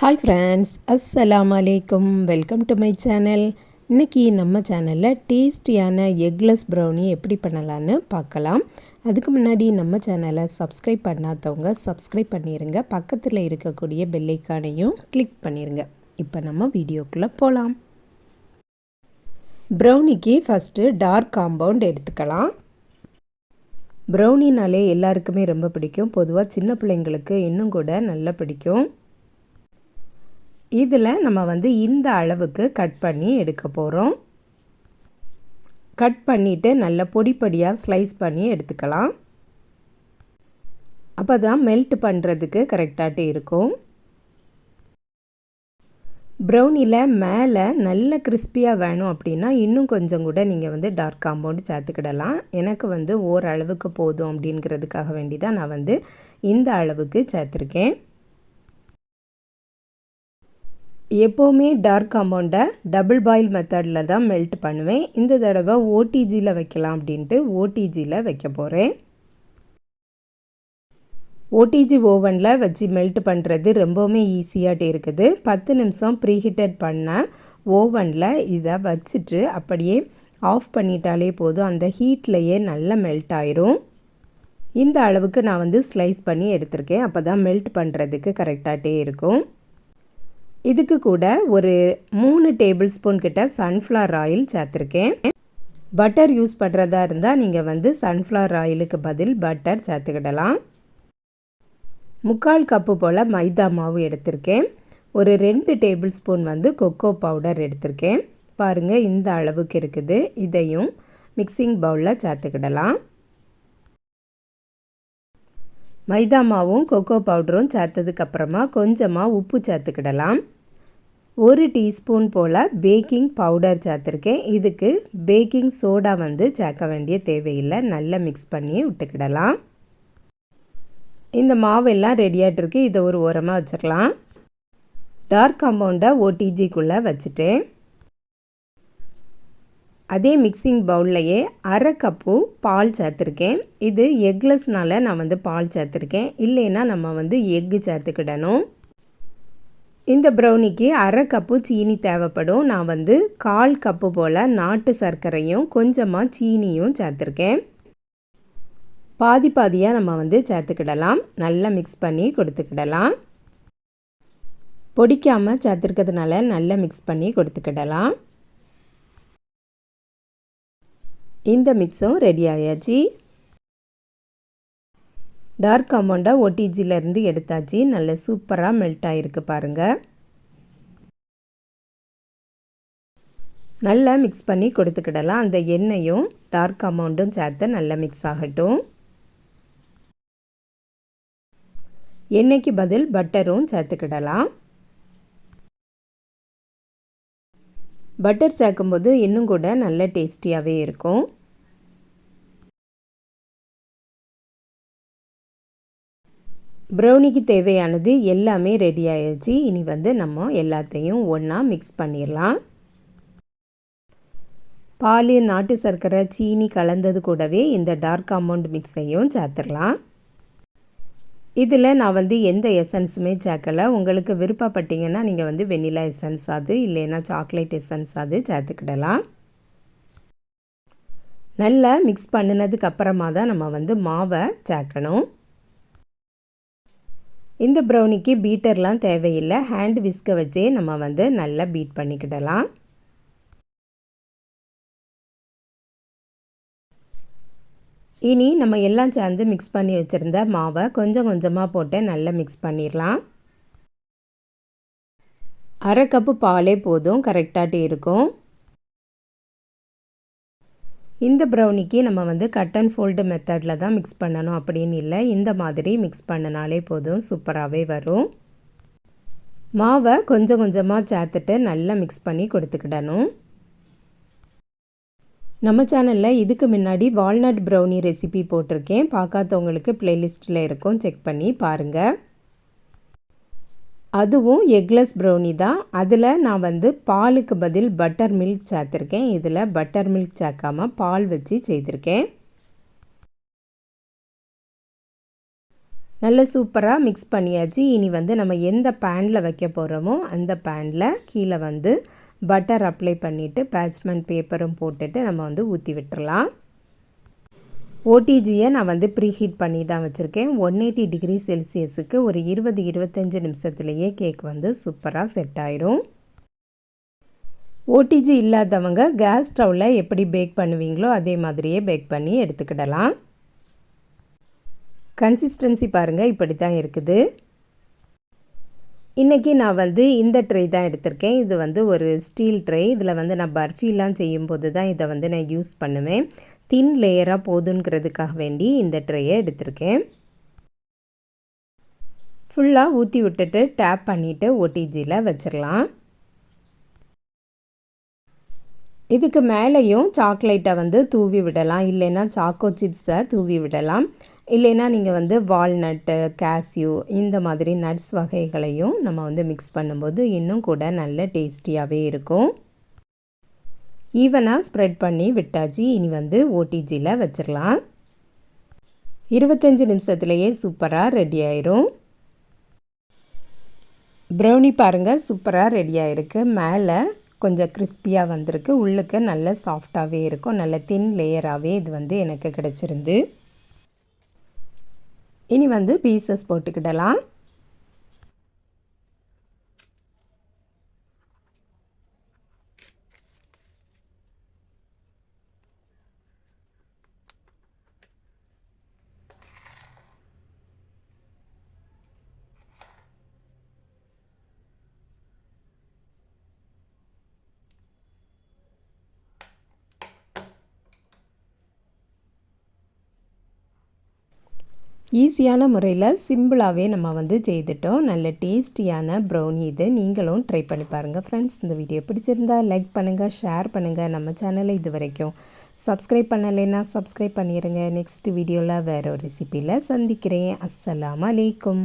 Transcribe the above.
Hi friends, அஸ்ஸலாமு அலைக்கும். Welcome to my channel. இன்றைக்கி நம்ம சேனலில் டேஸ்டியான எக்லெஸ் ப்ரௌனி எப்படி பண்ணலான்னு பார்க்கலாம். அதுக்கு முன்னாடி நம்ம சேனலை சப்ஸ்கிரைப் பண்ணாதவங்க சப்ஸ்கிரைப் பண்ணிடுங்க. பக்கத்தில் இருக்கக்கூடிய பெல் ஐக்கானையும் கிளிக் பண்ணிடுங்க. இப்போ நம்ம வீடியோக்குள்ளே போகலாம். ப்ரௌனிக்கு ஃபஸ்ட்டு டார்க் காம்பவுண்ட் எடுத்துக்கலாம். ப்ரௌனினாலே எல்லாருக்குமே ரொம்ப பிடிக்கும். பொதுவாக சின்ன பிள்ளைங்களுக்கு இன்னும் கூட நல்லா பிடிக்கும். இதில் நம்ம இந்த அளவுக்கு கட் பண்ணி எடுக்க போகிறோம். கட் பண்ணிவிட்டு நல்ல பொடி பொடியாக ஸ்லைஸ் பண்ணி எடுத்துக்கலாம். அப்போ தான் மெல்ட் பண்ணுறதுக்கு கரெக்டாகிட்டே இருக்கும். ப்ரௌனியில் மேலே நல்ல கிறிஸ்பியாக வேணும் அப்படின்னா இன்னும் கொஞ்சம் கூட நீங்கள் டார்க் காம்பவுண்டு சேர்த்துக்கிடலாம். எனக்கு ஓரளவுக்கு போதும் அப்படிங்கிறதுக்காக வேண்டி தான் நான் இந்த அளவுக்கு சேர்த்துருக்கேன். எப்போவுமே டார்க் காம்பவுண்டை டபுள் பாயில் மெத்தடில் தான் மெல்ட் பண்ணுவேன். இந்த தடவை ஓடிஜியில் வைக்கலாம் அப்படின்ட்டு ஓடிஜியில் வைக்க போகிறேன். ஓடிஜி ஓவனில் வச்சு மெல்ட் பண்ணுறது ரொம்பவுமே ஈஸியாகிட்டே இருக்குது. 10 நிமிஷம் ப்ரீஹீட்டட் பண்ண ஓவனில் இதை வச்சுட்டு அப்படியே ஆஃப் பண்ணிட்டாலே போதும். அந்த ஹீட்லேயே நல்லா மெல்ட் ஆயிரும். இந்த அளவுக்கு நான் ஸ்லைஸ் பண்ணி எடுத்திருக்கேன். அப்போ தான் மெல்ட் பண்ணுறதுக்கு கரெக்டாகிட்டே இருக்கும். இதுக்கு கூட ஒரு 3 டேபிள் ஸ்பூன் கிட்ட சன்ஃப்ளவர் ஆயில் சேர்த்துருக்கேன். பட்டர் யூஸ் பண்ணுறதா இருந்தால் நீங்கள் சன்ஃப்ளவர் ஆயிலுக்கு பதில் பட்டர் சேர்த்துக்கிடலாம். 3/4 கப்பு போல் மைதா மாவு எடுத்திருக்கேன். ஒரு 2 டேபிள் ஸ்பூன் கொக்கோ பவுடர் எடுத்திருக்கேன். பாருங்கள், இந்த அளவுக்கு இருக்குது. இதையும் மிக்சிங் பவுலில் சேர்த்துக்கிடலாம். மைதா மாவும் கொக்கோ பவுடரும் சேர்த்ததுக்கப்புறமா கொஞ்சமாக உப்பு சேர்த்துக்கிடலாம். 1 டீஸ்பூன் போல் பேக்கிங் பவுடர் சேர்த்துருக்கேன். இதுக்கு பேக்கிங் சோடா சேர்க்க வேண்டிய தேவையில்லை. நல்லா மிக்ஸ் பண்ணி விட்டுக்கிடலாம். இந்த மாவெல்லாம் ரெடியாகிட்டு இதை ஒரு ஓரமாக வச்சுக்கலாம். டார்க் காம்பவுண்டை ஓடிஜிக்குள்ளே வச்சுட்டேன். அதே மிக்சிங் பவுல்லையே 1/2 கப்பு பால் சேர்த்துருக்கேன். இது எக்லெஸ்னால் நான் பால் சேர்த்துருக்கேன். இல்லைன்னா நம்ம எக்கு சேர்த்துக்கிடணும். இந்த ப்ரௌனிக்கு 1/2 கப்பு சீனி தேவைப்படும். நான் 1/4 கப்பு போல் நாட்டு சர்க்கரையும் கொஞ்சமாக சீனியும் சேர்த்துருக்கேன். பாதி பாதியாக நம்ம சேர்த்துக்கிடலாம். நல்லா மிக்ஸ் பண்ணி கொடுத்துக்கிடலாம். பொடிக்காமல் சேர்த்துருக்கிறதுனால நல்லா மிக்ஸ் பண்ணி கொடுத்துக்கிடலாம். இந்த மிக்ஸும் ரெடி ஆயாச்சு. டார்க் காம்பவுண்டை ஓடிஜிலேருந்து எடுத்தாச்சு. நல்ல சூப்பராக மெல்ட் ஆகிருக்கு பாருங்கள். நல்லா மிக்ஸ் பண்ணி கொடுத்துக்கிடலாம். அந்த எண்ணெயும் டார்க் காம்பவுண்டும் சேர்த்து நல்லா மிக்ஸ் ஆகட்டும். எண்ணெய்க்கு பதில் பட்டரும் சேர்த்துக்கிடலாம். பட்டர் சேர்க்கும்போது இன்னும் கூட நல்ல டேஸ்டியாகவே இருக்கும். ப்ரௌனிக்கு தேவையானது எல்லாமே ரெடி ஆயிடுச்சு. இனி நம்ம எல்லாத்தையும் ஒன்றா மிக்ஸ் பண்ணிடலாம். பால், நாட்டு சர்க்கரை, சீனி கலந்தது கூடவே இந்த டார்க் காம்பவுண்ட் மிக்ஸையும் சேர்த்துடலாம். இதில் நான் எந்த எசன்ஸுமே சேர்க்கலை. உங்களுக்கு விருப்பப்பட்டீங்கன்னா நீங்கள் வெனிலா எசன்ஸ் அது இல்லைன்னா சாக்லேட் எசன்ஸ் அது சேர்த்துக்கிடலாம். நல்லா மிக்ஸ் பண்ணினதுக்கு அப்புறமா தான் நம்ம மாவை சேர்க்கணும். இந்த ப்ரௌனிக்கு பீட்டர்லாம் தேவையில்லை. ஹேண்ட் விஸ்கை வச்சே நம்ம நல்லா பீட் பண்ணிக்கிடலாம். இனி நம்ம எல்லாம் சேர்ந்து மிக்ஸ் பண்ணி வச்சுருந்த மாவை கொஞ்சம் கொஞ்சமாக போட்டு நல்லா மிக்ஸ் பண்ணிடலாம். 1/2 கப்பு பாலே போதும், கரெக்டாகிட்டே இருக்கும். இந்த ப்ரௌனிக்கு நம்ம கட் அண்ட் ஃபோல்டு மெத்தடில் தான் மிக்ஸ் பண்ணணும் அப்படின்னு இல்லை. இந்த மாதிரி மிக்ஸ் பண்ணினாலே போதும், சூப்பராகவே வரும். மாவை கொஞ்சம் கொஞ்சமாக சேர்த்துட்டு நல்லா மிக்ஸ் பண்ணி கொடுத்துக்கிடணும். நம்ம சேனலில் இதுக்கு முன்னாடி வால்நட் ப்ரௌனி ரெசிபி போட்டிருக்கேன். பார்க்காதவங்களுக்கு ப்ளேலிஸ்ட்டில் இருக்கும், செக் பண்ணி பாருங்கள். அதுவும் எக்லெஸ் ப்ரௌனி தான். அதில் நான் பாலுக்கு பதில் பட்டர் மில்க் சேர்த்துருக்கேன். இதில் பட்டர் மில்க் சேர்க்காமல் பால் வச்சு செய்திருக்கேன். நல்ல சூப்பராக மிக்ஸ் பண்ணியாச்சு. இனி வந்து நம்ம எந்த பேனில் வைக்க போகிறோமோ அந்த பேனில் கீழே வந்து பட்டர் அப்ளை பண்ணிவிட்டு பேட்ச்மெண்ட் பேப்பரும் போட்டுட்டு நம்ம வந்து ஊற்றி விட்டுறலாம். ஓடிஜியை நான் வந்து ப்ரீஹீட் பண்ணி தான் வச்சுருக்கேன். 180 டிகிரி செல்சியஸுக்கு ஒரு 20-25 நிமிஷத்துலேயே கேக் வந்து சூப்பராக செட் ஆயிரும். ஓடிஜி இல்லாதவங்க கேஸ் ஸ்டவ்வில் எப்படி பேக் பண்ணுவீங்களோ அதே மாதிரியே பேக் பண்ணி எடுத்துக்கிடலாம். கன்சிஸ்டன்சி பாருங்கள், இப்படி தான் இருக்குது. இன்றைக்கி நான் வந்து இந்த ட்ரை தான் எடுத்திருக்கேன். இது வந்து ஒரு ஸ்டீல் ட்ரை. இதில் வந்து நான் பர்ஃபிலாம் செய்யும்போது தான் இதை வந்து நான் யூஸ் பண்ணுவேன். தின் லேயராக போதுங்கிறதுக்காக வேண்டி இந்த ட்ரையை எடுத்திருக்கேன். ஃபுல்லாக ஊற்றி விட்டுட்டு டேப் பண்ணிவிட்டு ஓடிஜியில் வச்சிடலாம். இதுக்கு மேலேயும் சாக்லேட்டை வந்து தூவி விடலாம், இல்லைன்னா சாக்கோ சிப்ஸை தூவி விடலாம், இல்லைன்னா நீங்கள் வந்து வால்நட்டு, கேஷ்யூ இந்த மாதிரி நட்ஸ் வகைகளையும் நம்ம வந்து மிக்ஸ் பண்ணும்போது இன்னும் கூட நல்ல டேஸ்டியாகவே இருக்கும். ஈவனாக ஸ்ப்ரெட் பண்ணி விட்டாச்சு. இனி வந்து ஓடிஜியில் வச்சிடலாம். 25 நிமிஷத்துலேயே சூப்பராக ரெடி ஆயிரும். ப்ரௌனி பாருங்கள், சூப்பராக ரெடி ஆகிருக்கு. மேலே கொஞ்சம் கிறிஸ்பியாக வந்திருக்கு, உள்ளுக்கு நல்ல சாஃப்டாகவே இருக்கும். நல்ல தின் லேயராகவே இது வந்து எனக்கு கிடச்சிருந்து. இனி வந்து பீசஸ் போட்டுக்கிடலாம். ஈஸியான முறையில் சிம்பிளாகவே நம்ம வந்து செய்துட்டோம். நல்ல டேஸ்டியான ப்ரௌனி இது. நீங்களும் ட்ரை பண்ணி பாருங்கள் ஃப்ரெண்ட்ஸ். இந்த வீடியோ பிடிச்சிருந்தா லைக் பண்ணுங்கள், ஷேர் பண்ணுங்கள். நம்ம சேனலை இது வரைக்கும் சப்ஸ்கிரைப் பண்ணலைன்னா சப்ஸ்கிரைப் பண்ணிடுங்க. நெக்ஸ்ட் வீடியோவில் வேறு ஒரு ரெசிப்பியில் சந்திக்கிறேன். அஸ்ஸலாமு அலைக்கும்.